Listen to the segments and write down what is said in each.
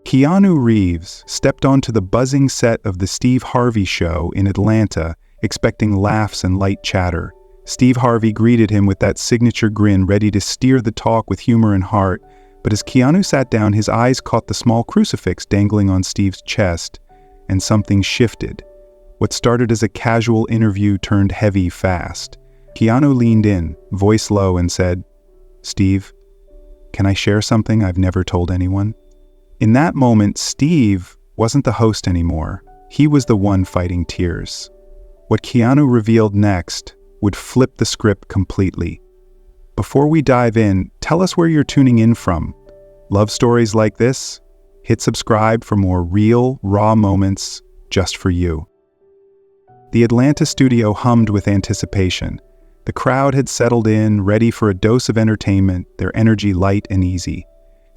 Keanu Reeves stepped onto the buzzing set of the Steve Harvey show in Atlanta, expecting laughs and light chatter. Steve Harvey greeted him with that signature grin, ready to steer the talk with humor and heart. But as Keanu sat down, his eyes caught the small crucifix dangling on Steve's chest, and something shifted. What started as a casual interview turned heavy fast. Keanu leaned in, voice low, and said, "Steve, can I share something I've never told anyone?" In that moment, Steve wasn't the host anymore. He was the one fighting tears. What Keanu revealed next would flip the script completely. Before we dive in, tell us where you're tuning in from. Love stories like this? Hit subscribe for more real, raw moments just for you. The Atlanta studio hummed with anticipation. The crowd had settled in, ready for a dose of entertainment, their energy light and easy.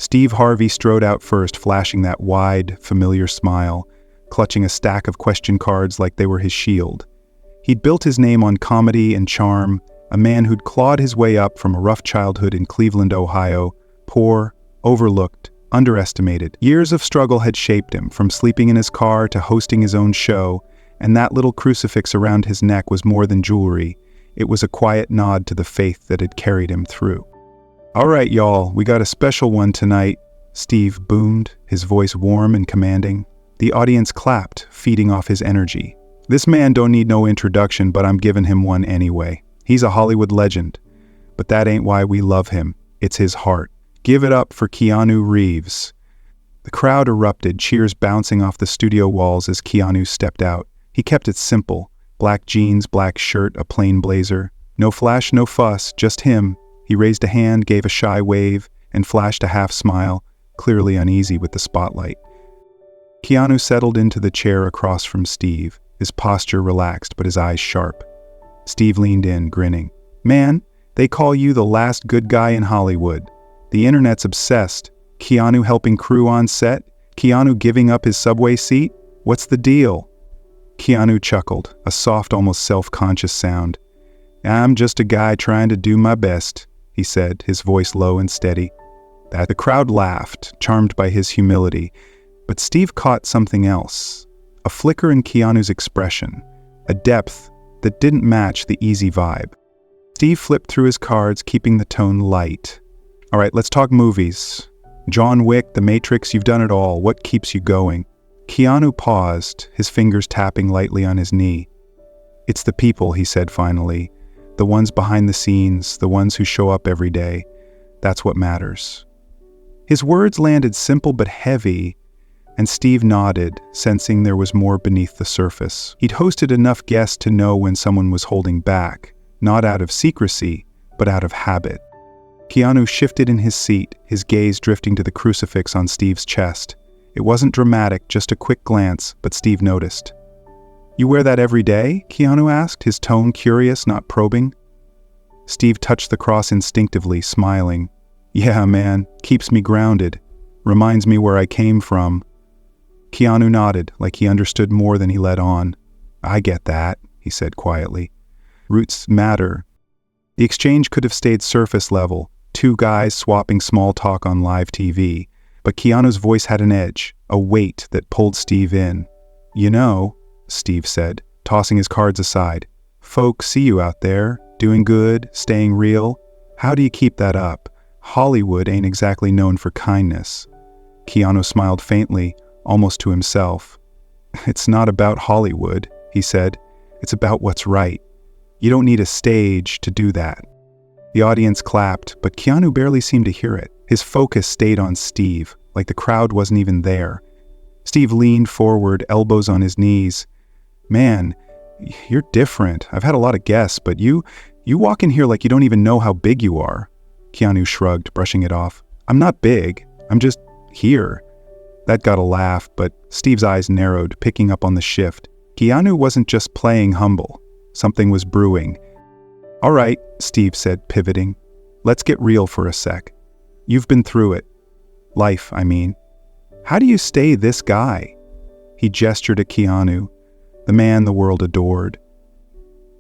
Steve Harvey strode out first, flashing that wide, familiar smile, clutching a stack of question cards like they were his shield. He'd built his name on comedy and charm, a man who'd clawed his way up from a rough childhood in Cleveland, Ohio, poor, overlooked, underestimated. Years of struggle had shaped him, from sleeping in his car to hosting his own show, and that little crucifix around his neck was more than jewelry. It was a quiet nod to the faith that had carried him through. "All right, y'all, we got a special one tonight," Steve boomed, his voice warm and commanding. The audience clapped, feeding off his energy. "This man don't need no introduction, but I'm giving him one anyway. He's a Hollywood legend. But that ain't why we love him. It's his heart. Give it up for Keanu Reeves." The crowd erupted, cheers bouncing off the studio walls as Keanu stepped out. He kept it simple. Black jeans, black shirt, a plain blazer. No flash, no fuss, just him. He raised a hand, gave a shy wave, and flashed a half smile, clearly uneasy with the spotlight. Keanu settled into the chair across from Steve, his posture relaxed but his eyes sharp. Steve leaned in, grinning. "Man, they call you the last good guy in Hollywood. The internet's obsessed. Keanu helping crew on set? Keanu giving up his subway seat? What's the deal?" Keanu chuckled, a soft, almost self-conscious sound. "I'm just a guy trying to do my best," he said, his voice low and steady. The crowd laughed, charmed by his humility, but Steve caught something else, a flicker in Keanu's expression, a depth that didn't match the easy vibe. Steve flipped through his cards, keeping the tone light. "All right, let's talk movies. John Wick, The Matrix, you've done it all. What keeps you going?" Keanu paused, his fingers tapping lightly on his knee. "It's the people," he said finally. "The ones behind the scenes, the ones who show up every day. That's what matters." His words landed simple but heavy, and Steve nodded, sensing there was more beneath the surface. He'd hosted enough guests to know when someone was holding back, not out of secrecy, but out of habit. Keanu shifted in his seat, his gaze drifting to the crucifix on Steve's chest. It wasn't dramatic, just a quick glance, but Steve noticed. "You wear that every day?" Keanu asked, his tone curious, not probing. Steve touched the cross instinctively, smiling. "Yeah, man, keeps me grounded. Reminds me where I came from." Keanu nodded, like he understood more than he let on. "I get that," he said quietly. "Roots matter." The exchange could have stayed surface level, two guys swapping small talk on live TV, but Keanu's voice had an edge, a weight that pulled Steve in. "You know," Steve said, tossing his cards aside, "folks see you out there, doing good, staying real. How do you keep that up? Hollywood ain't exactly known for kindness." Keanu smiled faintly, almost to himself. "It's not about Hollywood," he said. "It's about what's right. You don't need a stage to do that." The audience clapped, but Keanu barely seemed to hear it. His focus stayed on Steve, like the crowd wasn't even there. Steve leaned forward, elbows on his knees. "Man, you're different. I've had a lot of guests, but you walk in here like you don't even know how big you are." Keanu shrugged, brushing it off. "I'm not big. I'm just here." That got a laugh, but Steve's eyes narrowed, picking up on the shift. Keanu wasn't just playing humble. Something was brewing. "All right," Steve said, pivoting. "Let's get real for a sec. You've been through it. Life, I mean. How do you stay this guy?" He gestured at Keanu, the man the world adored.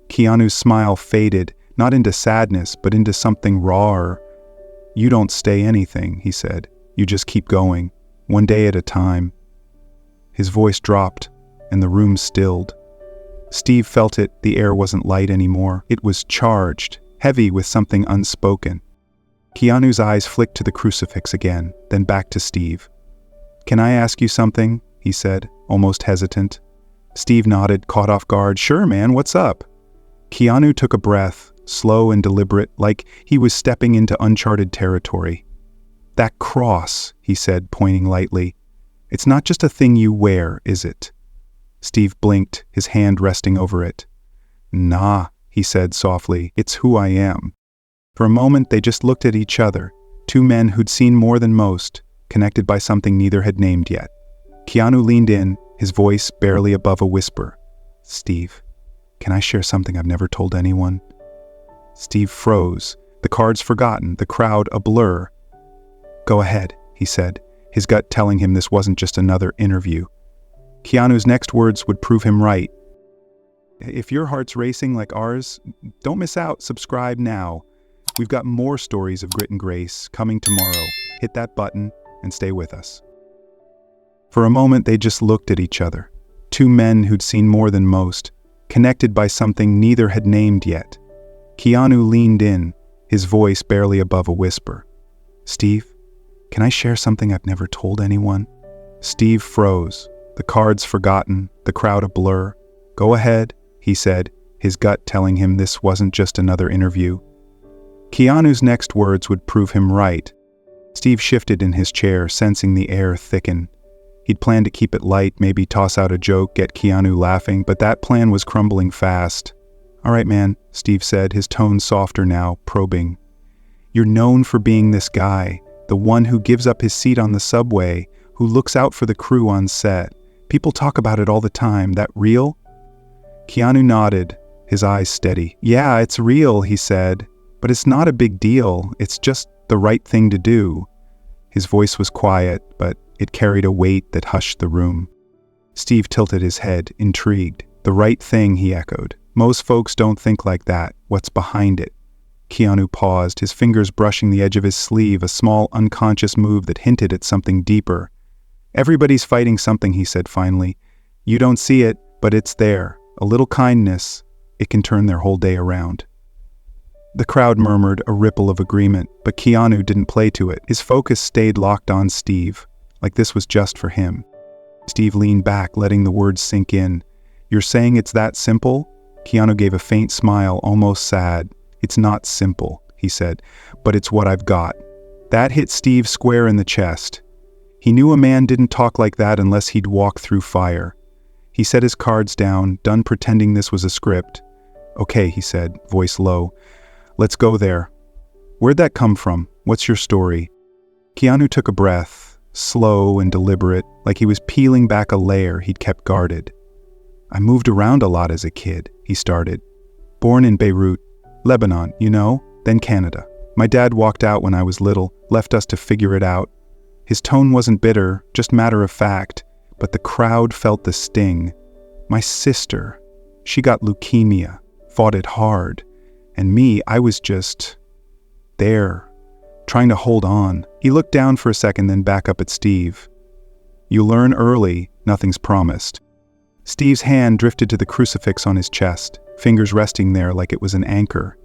Keanu's smile faded, not into sadness, but into something rawer. "You don't stay anything," he said. "You just keep going. one day at a time. His voice dropped, and the room stilled. Steve felt it. The air wasn't light anymore. It was charged, heavy with something unspoken. Keanu's eyes flicked to the crucifix again, then back to Steve. "Can I ask you something?" he said, almost hesitant. Steve nodded, caught off guard. "Sure, man, what's up?" Keanu took a breath, slow and deliberate, like he was stepping into uncharted territory. "That cross," he said, pointing lightly. "It's not just a thing you wear, is it?" Steve blinked, his hand resting over it. "Nah," he said softly, "it's who I am." For a moment they just looked at each other, two men who'd seen more than most, connected by something neither had named yet. Keanu leaned in, his voice barely above a whisper. "Steve, can I share something I've never told anyone?" Steve froze, the cards forgotten, the crowd a blur. "Go ahead," he said, his gut telling him this wasn't just another interview. Keanu's next words would prove him right. "If your heart's racing like ours, don't miss out. Subscribe now. We've got more stories of grit and grace coming tomorrow. Hit that button and stay with us." For a moment they just looked at each other, two men who'd seen more than most, connected by something neither had named yet. Keanu leaned in, his voice barely above a whisper. "Steve, can I share something I've never told anyone?" Steve froze, the cards forgotten, the crowd a blur. "Go ahead," he said, his gut telling him this wasn't just another interview. Keanu's next words would prove him right. Steve shifted in his chair, sensing the air thicken. He'd planned to keep it light, maybe toss out a joke, get Keanu laughing, but that plan was crumbling fast. "All right, man," Steve said, his tone softer now, probing. "You're known for being this guy, the one who gives up his seat on the subway, who looks out for the crew on set. People talk about it all the time. That real?" Keanu nodded, his eyes steady. "Yeah, it's real," he said, "but it's not a big deal. It's just the right thing to do." His voice was quiet, but it carried a weight that hushed the room. Steve tilted his head, intrigued. "The right thing," he echoed. "Most folks don't think like that. What's behind it?" Keanu paused, his fingers brushing the edge of his sleeve, a small, unconscious move that hinted at something deeper. "Everybody's fighting something," he said finally. "You don't see it, but it's there. A little kindness, it can turn their whole day around." The crowd murmured, a ripple of agreement, but Keanu didn't play to it. His focus stayed locked on Steve, like this was just for him. Steve leaned back, letting the words sink in. "You're saying it's that simple?" Keanu gave a faint smile, almost sad. "It's not simple," he said, "but it's what I've got." That hit Steve square in the chest. He knew a man didn't talk like that unless he'd walk through fire. He set his cards down, done pretending this was a script. "Okay," he said, voice low. "Let's go there. Where'd that come from? What's your story?" Keanu took a breath, slow and deliberate, like he was peeling back a layer he'd kept guarded. "I moved around a lot as a kid," he started. "Born in Beirut, Lebanon, then Canada. My dad walked out when I was little, left us to figure it out." His tone wasn't bitter, just matter of fact, but the crowd felt the sting. "My sister, she got leukemia, fought it hard. And me, I was just there, trying to hold on." He looked down for a second, then back up at Steve. "You learn early, nothing's promised." Steve's hand drifted to the crucifix on his chest, fingers resting there like it was an anchor.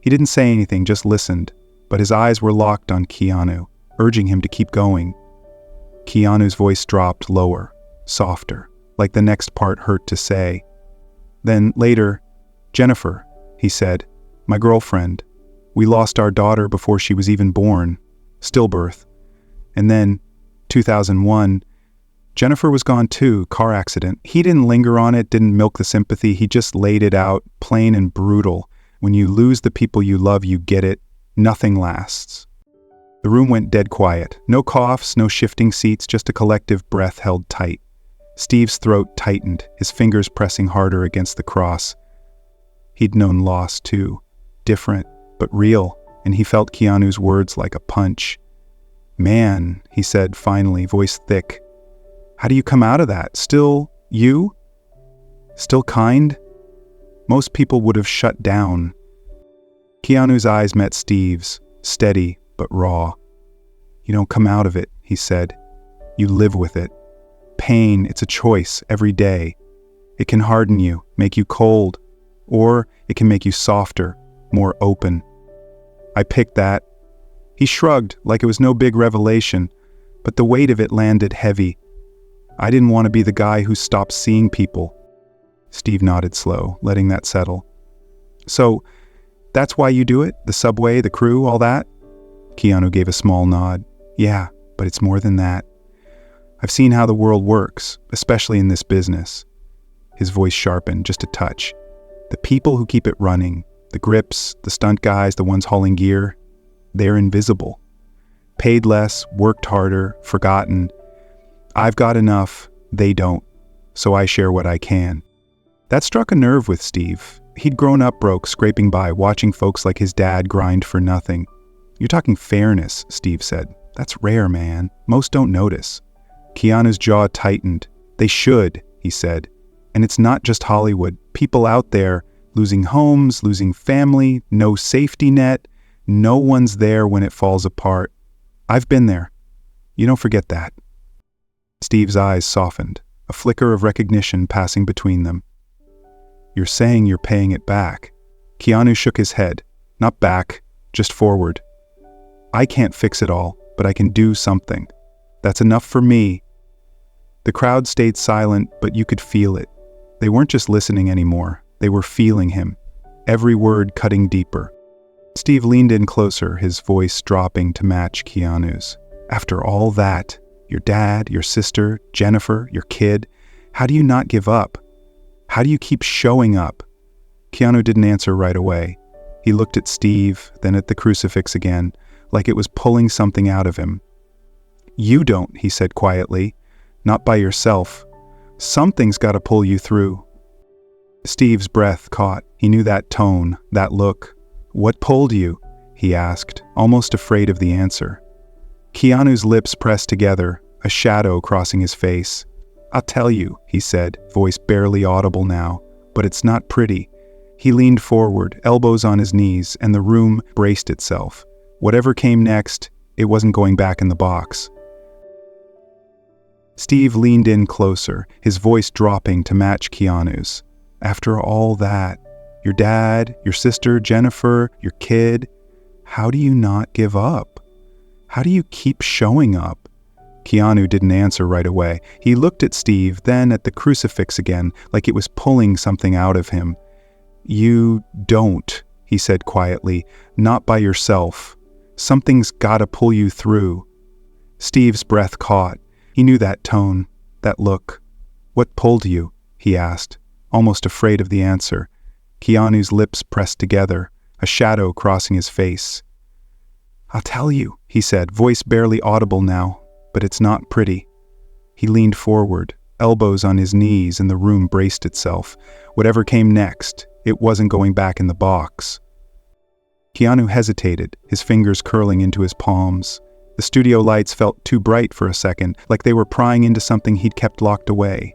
He didn't say anything, just listened, but his eyes were locked on Keanu, urging him to keep going. Keanu's voice dropped lower, softer, like the next part hurt to say. Then later, "Jennifer," he said, "my girlfriend. We lost our daughter before she was even born. Stillbirth. And then, 2001, Jennifer was gone too, car accident." He didn't linger on it, didn't milk the sympathy, he just laid it out, plain and brutal. When you lose the people you love, you get it. Nothing lasts. The room went dead quiet. No coughs, no shifting seats, just a collective breath held tight. Steve's throat tightened, his fingers pressing harder against the cross. He'd known loss too. Different, but real, and he felt Keanu's words like a punch. "Man," he said finally, voice thick. "How do you come out of that? Still you? Still kind?" Most people would have shut down. Keanu's eyes met Steve's, steady but raw. "You don't come out of it," he said. You live with it. Pain, it's a choice every day. It can harden you, make you cold, or it can make you softer, more open. I picked that. He shrugged like it was no big revelation, but the weight of it landed heavy. I didn't want to be the guy who stopped seeing people. Steve nodded slow, letting that settle. So, that's why you do it? The subway, the crew, all that? Keanu gave a small nod. Yeah, but it's more than that. I've seen how the world works, especially in this business. His voice sharpened just a touch. The people who keep it running, the grips, the stunt guys, the ones hauling gear, they're invisible. Paid less, worked harder, forgotten. I've got enough, they don't, so I share what I can. That struck a nerve with Steve. He'd grown up broke, scraping by, watching folks like his dad grind for nothing. You're talking fairness, Steve said. That's rare, man. Most don't notice. Keanu's jaw tightened. They should, he said. And it's not just Hollywood. People out there, losing homes, losing family, no safety net. No one's there when it falls apart. I've been there. You don't forget that. Steve's eyes softened, a flicker of recognition passing between them. You're saying you're paying it back. Keanu shook his head. Not back, just forward. I can't fix it all, but I can do something. That's enough for me. The crowd stayed silent, but you could feel it. They weren't just listening anymore. They were feeling him, every word cutting deeper. Steve leaned in closer, his voice dropping to match Keanu's. After all that, your dad, your sister, Jennifer, your kid, how do you not give up? How do you keep showing up? Keanu didn't answer right away. He looked at Steve, then at the crucifix again, like it was pulling something out of him. You don't, he said quietly. Not by yourself. Something's got to pull you through. Steve's breath caught. He knew that tone, that look. What pulled you? He asked, almost afraid of the answer. Keanu's lips pressed together, a shadow crossing his face. I'll tell you, he said, voice barely audible now, but it's not pretty. He leaned forward, elbows on his knees, and the room braced itself. Whatever came next, it wasn't going back in the box. Steve leaned in closer, his voice dropping to match Keanu's. After all that, your dad, your sister, Jennifer, your kid, how do you not give up? How do you keep showing up? Keanu didn't answer right away. He looked at Steve, then at the crucifix again, like it was pulling something out of him. You don't, he said quietly, not by yourself. Something's gotta pull you through. Steve's breath caught. He knew that tone, that look. What pulled you? He asked, almost afraid of the answer. Keanu's lips pressed together, a shadow crossing his face. I'll tell you, he said, voice barely audible now, but it's not pretty. He leaned forward, elbows on his knees, and the room braced itself. Whatever came next, it wasn't going back in the box. Keanu hesitated, his fingers curling into his palms. The studio lights felt too bright for a second, like they were prying into something he'd kept locked away.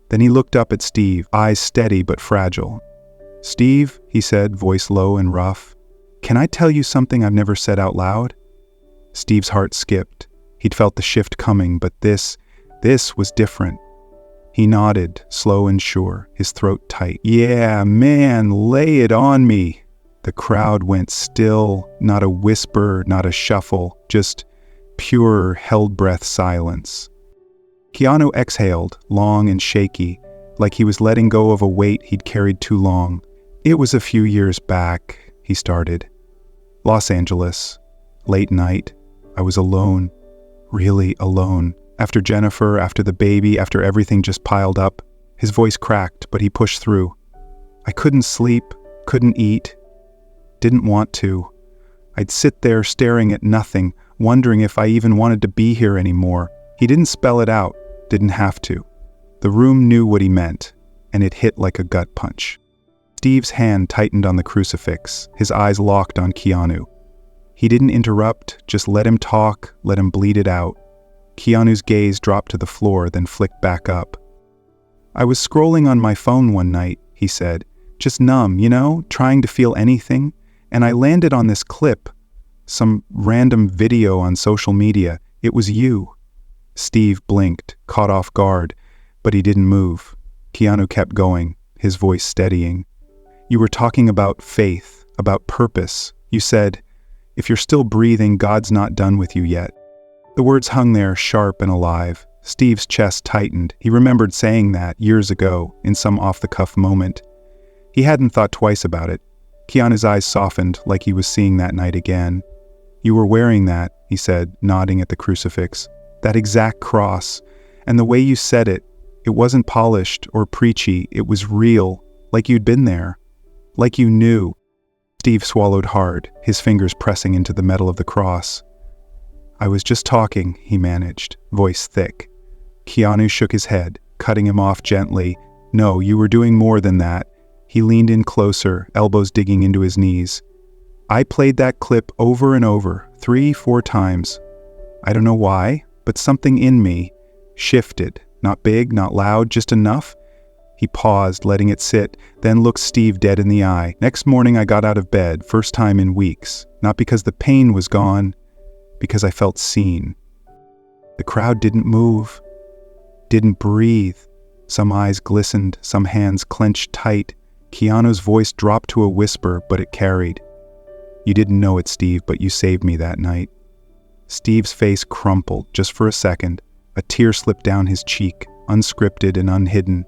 Then he looked up at Steve, eyes steady but fragile. Steve, he said, voice low and rough, can I tell you something I've never said out loud? Steve's heart skipped. He'd felt the shift coming, but this was different. He nodded, slow and sure, his throat tight. Yeah, man, lay it on me. The crowd went still, not a whisper, not a shuffle, just pure, held-breath silence. Keanu exhaled, long and shaky, like he was letting go of a weight he'd carried too long. It was a few years back, he started. Los Angeles, late night. I was alone, really alone. After Jennifer, after the baby, after everything just piled up. His voice cracked, but he pushed through. I couldn't sleep, couldn't eat. Didn't want to. I'd sit there staring at nothing, wondering if I even wanted to be here anymore. He didn't spell it out, didn't have to. The room knew what he meant, and it hit like a gut punch. Steve's hand tightened on the crucifix, his eyes locked on Keanu. He didn't interrupt, just let him talk, let him bleed it out. Keanu's gaze dropped to the floor, then flicked back up. I was scrolling on my phone one night, he said, just numb, trying to feel anything, and I landed on this clip, some random video on social media. It was you. Steve blinked, caught off guard, but he didn't move. Keanu kept going, his voice steadying. You were talking about faith, about purpose. You said, if you're still breathing, God's not done with you yet. The words hung there, sharp and alive. Steve's chest tightened. He remembered saying that years ago, in some off-the-cuff moment. He hadn't thought twice about it. Keanu's eyes softened, like he was seeing that night again. You were wearing that, he said, nodding at the crucifix. That exact cross. And the way you said it, it wasn't polished or preachy, it was real, like you'd been there. Like you knew. Steve swallowed hard, his fingers pressing into the metal of the cross. I was just talking, he managed, voice thick. Keanu shook his head, cutting him off gently. No, you were doing more than that. He leaned in closer, elbows digging into his knees. I played that clip over and over, 3-4 times. I don't know why, but something in me shifted. Not big, not loud, just enough. He paused, letting it sit, then looked Steve dead in the eye. Next morning I got out of bed, first time in weeks. Not because the pain was gone, because I felt seen. The crowd didn't move, didn't breathe. Some eyes glistened, some hands clenched tight. Keanu's voice dropped to a whisper, but it carried. You didn't know it, Steve, but you saved me that night. Steve's face crumpled, just for a second. A tear slipped down his cheek, unscripted and unhidden.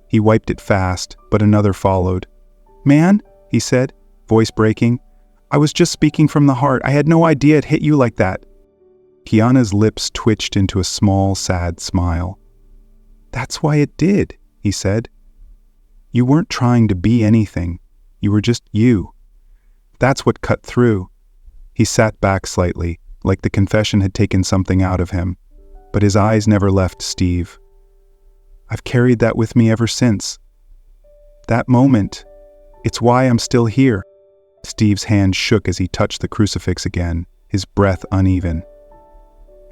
He wiped it fast, but another followed. Man, he said, voice breaking, I was just speaking from the heart. I had no idea it hit you like that. Keanu's lips twitched into a small, sad smile. That's why it did, he said. You weren't trying to be anything. You were just you. That's what cut through. He sat back slightly, like the confession had taken something out of him, but his eyes never left Steve. I've carried that with me ever since. That moment, it's why I'm still here. Steve's hand shook as he touched the crucifix again, his breath uneven.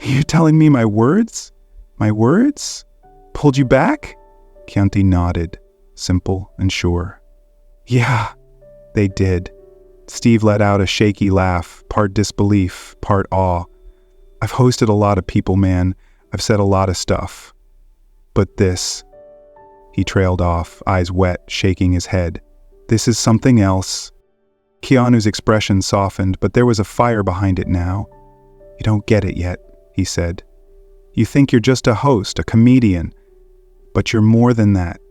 You telling me my words? My words? Pulled you back? Keanu nodded, simple and sure. Yeah, they did. Steve let out a shaky laugh, part disbelief, part awe. I've hosted a lot of people, man. I've said a lot of stuff. But this, he trailed off, eyes wet, shaking his head. This is something else. Keanu's expression softened, but there was a fire behind it now. You don't get it yet, he said. You think you're just a host, a comedian. But you're more than that.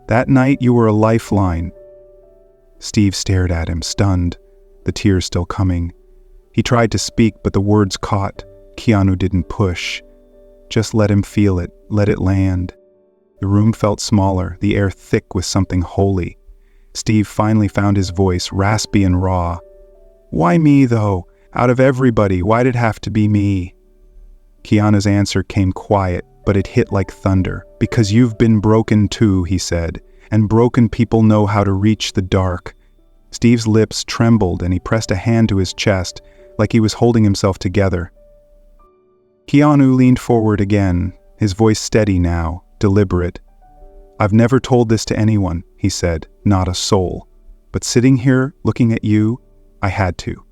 That night you were a lifeline. Steve stared at him, stunned, the tears still coming. He tried to speak, but the words caught. Keanu didn't push. Just let him feel it, let it land. The room felt smaller, the air thick with something holy. Steve finally found his voice, raspy and raw. Why me, though? Out of everybody, why'd it have to be me? Keanu's answer came quiet, but it hit like thunder. Because you've been broken too, he said, and broken people know how to reach the dark. Steve's lips trembled and he pressed a hand to his chest, like he was holding himself together. Keanu leaned forward again, his voice steady now, deliberate. I've never told this to anyone, he said, not a soul. But sitting here, looking at you, I had to.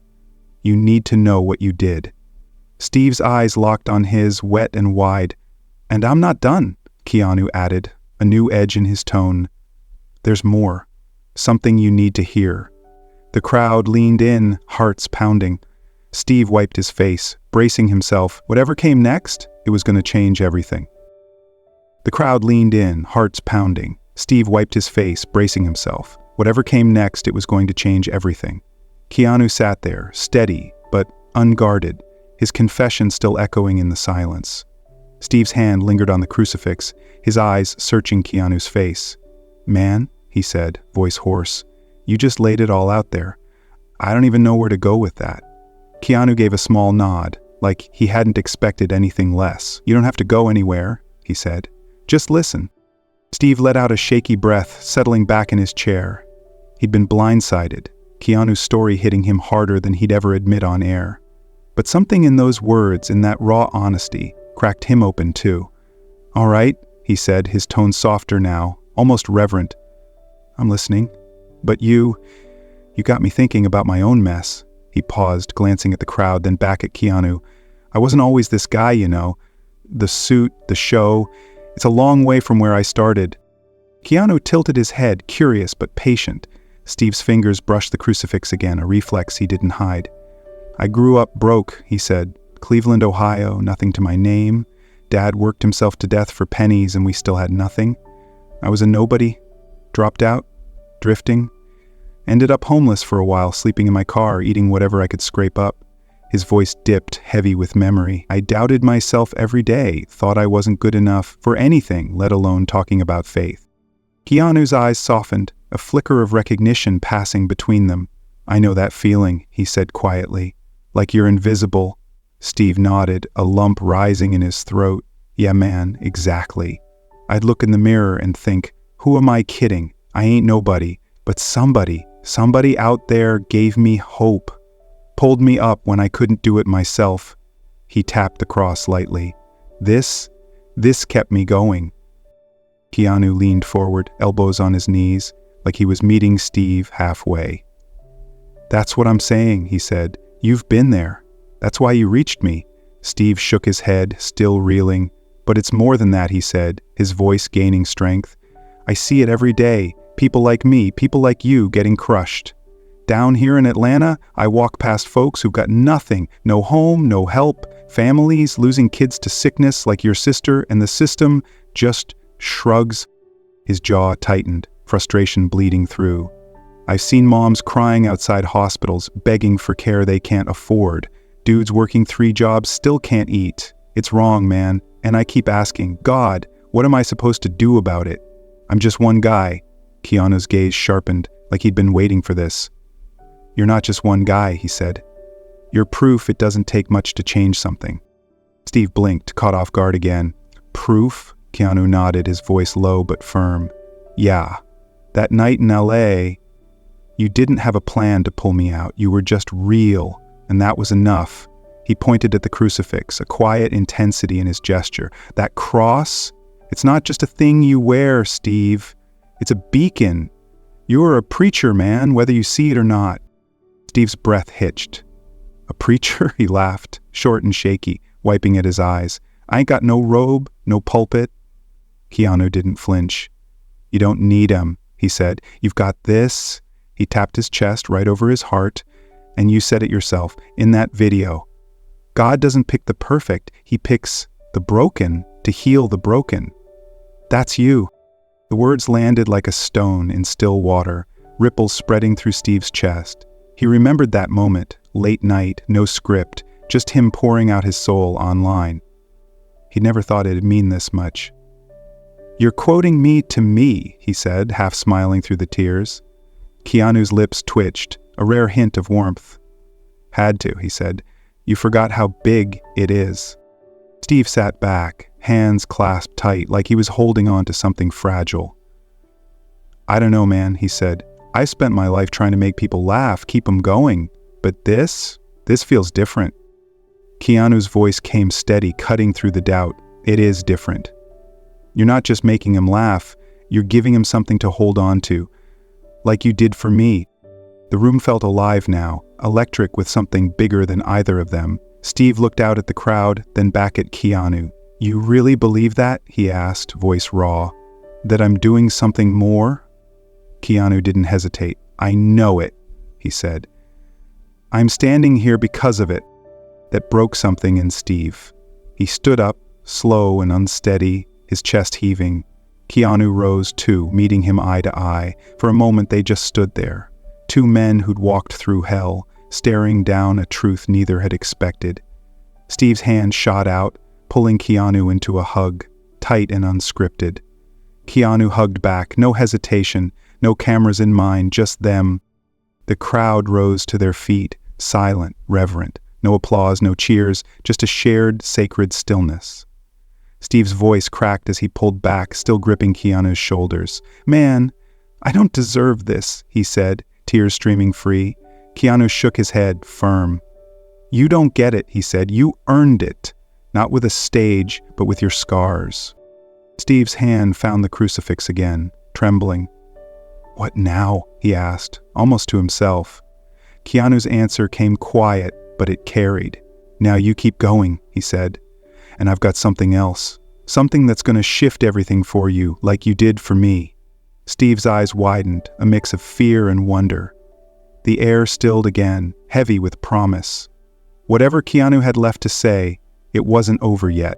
You need to know what you did. Steve's eyes locked on his, wet and wide. And I'm not done, Keanu added, a new edge in his tone. There's more. Something you need to hear. The crowd leaned in, hearts pounding. Steve wiped his face, bracing himself. Whatever came next, it was going to change everything. The crowd leaned in, hearts pounding. Steve wiped his face, bracing himself. Whatever came next, it was going to change everything. Keanu sat there, steady, but unguarded, his confession still echoing in the silence. Steve's hand lingered on the crucifix, his eyes searching Keanu's face. Man, he said, voice hoarse, you just laid it all out there. I don't even know where to go with that. Keanu gave a small nod, like he hadn't expected anything less. You don't have to go anywhere, he said. Just listen. Steve let out a shaky breath, settling back in his chair. He'd been blindsided, Keanu's story hitting him harder than he'd ever admit on air. But something in those words, in that raw honesty, cracked him open too. All right, he said, his tone softer now, almost reverent. I'm listening. But you got me thinking about my own mess. He paused, glancing at the crowd, then back at Keanu. I wasn't always this guy, you know. the suit, the show. It's a long way from where I started. Keanu tilted his head, curious but patient. Steve's fingers brushed the crucifix again, a reflex he didn't hide. I grew up broke, he said. Cleveland, Ohio, nothing to my name. Dad worked himself to death for pennies and we still had nothing. I was a nobody, dropped out, drifting. Ended up homeless for a while, sleeping in my car, eating whatever I could scrape up. His voice dipped, heavy with memory. I doubted myself every day, thought I wasn't good enough for anything, let alone talking about faith. Keanu's eyes softened, a flicker of recognition passing between them. I know that feeling, he said quietly. Like you're invisible. Steve nodded, a lump rising in his throat. Yeah, man, exactly. I'd look in the mirror and think, who am I kidding? I ain't nobody. But somebody out there gave me hope. Pulled me up when I couldn't do it myself. He tapped the cross lightly. This kept me going. Keanu leaned forward, elbows on his knees, like he was meeting Steve halfway. That's what I'm saying, he said. You've been there. That's why you reached me. Steve shook his head, still reeling. But it's more than that, he said, his voice gaining strength. I see it every day. People like me, people like you getting crushed. Down here in Atlanta, I walk past folks who've got nothing, no home, no help, families losing kids to sickness like your sister, and the system just shrugs. His jaw tightened, frustration bleeding through. I've seen moms crying outside hospitals, begging for care they can't afford. Dudes working 3 jobs still can't eat. It's wrong, man. And I keep asking, God, what am I supposed to do about it? I'm just one guy. Keanu's gaze sharpened, like he'd been waiting for this. You're not just one guy, he said. You're proof it doesn't take much to change something. Steve blinked, caught off guard again. Proof? Keanu nodded, his voice low but firm. Yeah. That night in L.A., you didn't have a plan to pull me out. You were just real, and that was enough. He pointed at the crucifix, a quiet intensity in his gesture. That cross? It's not just a thing you wear, Steve. It's a beacon. You're a preacher, man, whether you see it or not. Steve's breath hitched. A preacher? He laughed, short and shaky, wiping at his eyes. I ain't got no robe, no pulpit. Keanu didn't flinch. You don't need 'em, he said. You've got this. He tapped his chest right over his heart. And you said it yourself, in that video. God doesn't pick the perfect, he picks the broken to heal the broken. That's you. The words landed like a stone in still water, ripples spreading through Steve's chest. He remembered that moment, late night, no script, just him pouring out his soul online. He'd never thought it'd mean this much. You're quoting me to me, he said, half smiling through the tears. Keanu's lips twitched, a rare hint of warmth. Had to, he said. You forgot how big it is. Steve sat back, hands clasped tight, like he was holding on to something fragile. I don't know, man, he said. I spent my life trying to make people laugh, keep them going. But this feels different. Keanu's voice came steady, cutting through the doubt. It is different. You're not just making him laugh, you're giving him something to hold on to. Like you did for me. The room felt alive now, electric with something bigger than either of them. Steve looked out at the crowd, then back at Keanu. You really believe that? He asked, voice raw. That I'm doing something more? Keanu didn't hesitate. I know it, he said. I'm standing here because of it. That broke something in Steve. He stood up, slow and unsteady, his chest heaving. Keanu rose too, meeting him eye to eye. For a moment they just stood there. 2 men who'd walked through hell, staring down a truth neither had expected. Steve's hand shot out, pulling Keanu into a hug, tight and unscripted. Keanu hugged back, no hesitation, no cameras in mind, just them. The crowd rose to their feet, silent, reverent. No applause, no cheers, just a shared, sacred stillness. Steve's voice cracked as he pulled back, still gripping Keanu's shoulders. Man, I don't deserve this, he said, tears streaming free. Keanu shook his head, firm. You don't get it, he said. You earned it. Not with a stage, but with your scars. Steve's hand found the crucifix again, trembling. What now? He asked, almost to himself. Keanu's answer came quiet, but it carried. Now you keep going, he said. and I've got something else. Something that's gonna shift everything for you, like you did for me." Steve's eyes widened, a mix of fear and wonder. The air stilled again, heavy with promise. Whatever Keanu had left to say, it wasn't over yet.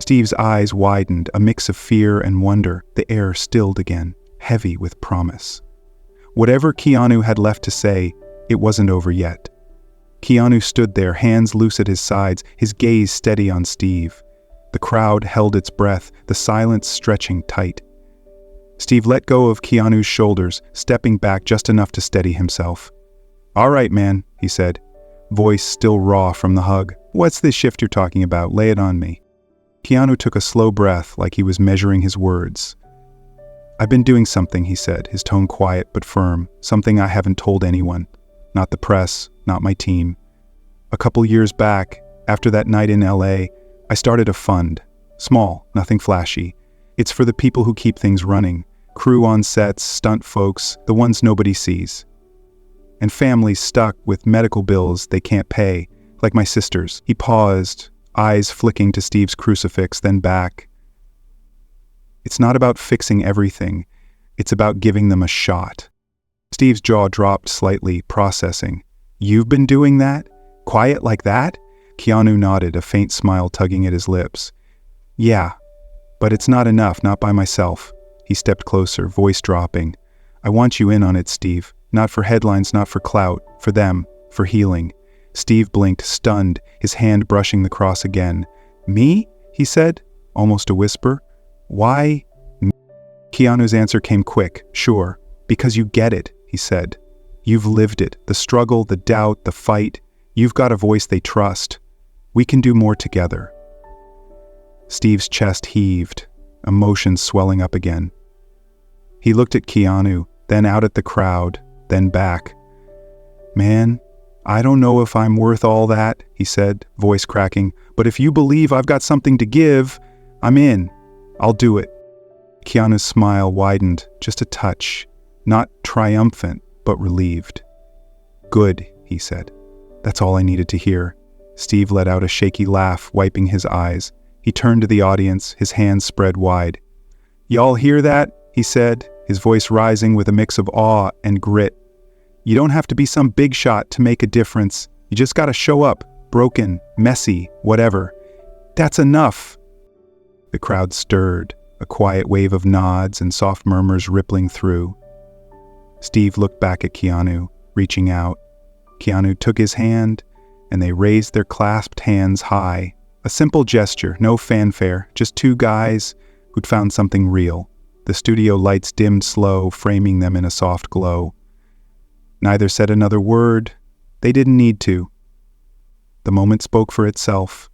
Steve's eyes widened, a mix of fear and wonder. The air stilled again, heavy with promise. Whatever Keanu had left to say, it wasn't over yet. Keanu stood there, hands loose at his sides, his gaze steady on Steve. The crowd held its breath, the silence stretching tight. Steve let go of Keanu's shoulders, stepping back just enough to steady himself. "All right, man," he said, voice still raw from the hug. "What's this shift you're talking about? Lay it on me." Keanu took a slow breath, like he was measuring his words. "I've been doing something," he said, his tone quiet but firm. "Something I haven't told anyone. Not the press, not my team. A couple years back, after that night in LA, I started a fund. Small, nothing flashy. It's for the people who keep things running. Crew on sets, stunt folks, the ones nobody sees. And families stuck with medical bills they can't pay, like my sisters." He paused, eyes flicking to Steve's crucifix, then back. "It's not about fixing everything. It's about giving them a shot." Steve's jaw dropped slightly, processing. "You've been doing that? Quiet like that?" Keanu nodded, a faint smile tugging at his lips. "Yeah, but it's not enough, not by myself." He stepped closer, voice dropping. "I want you in on it, Steve. Not for headlines, not for clout. For them. For healing." Steve blinked, stunned, his hand brushing the cross again. "Me?" he said, almost a whisper. "Why me?" Keanu's answer came quick. "Sure, because you get it," he said. "You've lived it, the struggle, the doubt, the fight. You've got a voice they trust. We can do more together." Steve's chest heaved, emotions swelling up again. He looked at Keanu, then out at the crowd, then back. "Man, I don't know if I'm worth all that," he said, voice cracking, "but if you believe I've got something to give, I'm in. I'll do it." Keanu's smile widened, just a touch, not triumphant, but relieved. "Good," he said. "That's all I needed to hear." Steve let out a shaky laugh, wiping his eyes. He turned to the audience, his hands spread wide. "Y'all hear that?" he said, his voice rising with a mix of awe and grit. "You don't have to be some big shot to make a difference. You just gotta show up, broken, messy, whatever. That's enough." The crowd stirred, a quiet wave of nods and soft murmurs rippling through. Steve looked back at Keanu, reaching out. Keanu took his hand, and they raised their clasped hands high. A simple gesture, no fanfare, just two guys who'd found something real. The studio lights dimmed slow, framing them in a soft glow. Neither said another word. They didn't need to. The moment spoke for itself.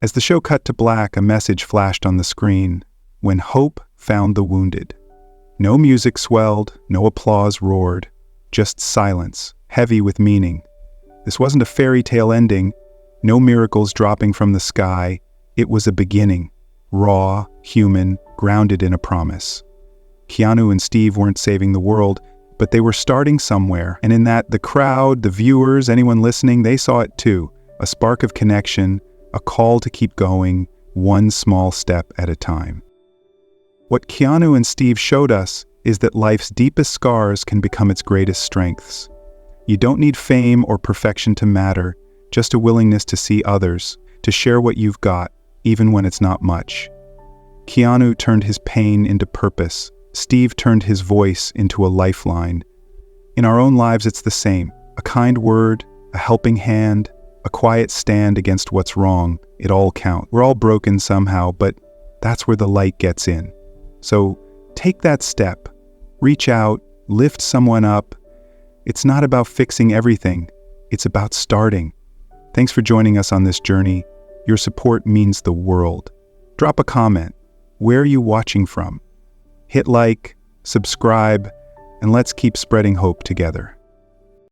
As the show cut to black, a message flashed on the screen. When hope found the wounded. No music swelled, no applause roared. Just silence, heavy with meaning. This wasn't a fairy tale ending. No miracles dropping from the sky. It was a beginning. Raw, human, grounded in a promise. Keanu and Steve weren't saving the world, but they were starting somewhere, and in that, the crowd, the viewers, anyone listening, they saw it too. A spark of connection, a call to keep going, one small step at a time. What Keanu and Steve showed us is that life's deepest scars can become its greatest strengths. You don't need fame or perfection to matter, just a willingness to see others, to share what you've got, even when it's not much. Keanu turned his pain into purpose. Steve turned his voice into a lifeline. In our own lives, it's the same. A kind word, a helping hand, a quiet stand against what's wrong. It all counts. We're all broken somehow, but that's where the light gets in. So take that step. Reach out, lift someone up. It's not about fixing everything. It's about starting. Thanks for joining us on this journey. Your support means the world. Drop a comment. Where are you watching from? Hit like, subscribe, and let's keep spreading hope together.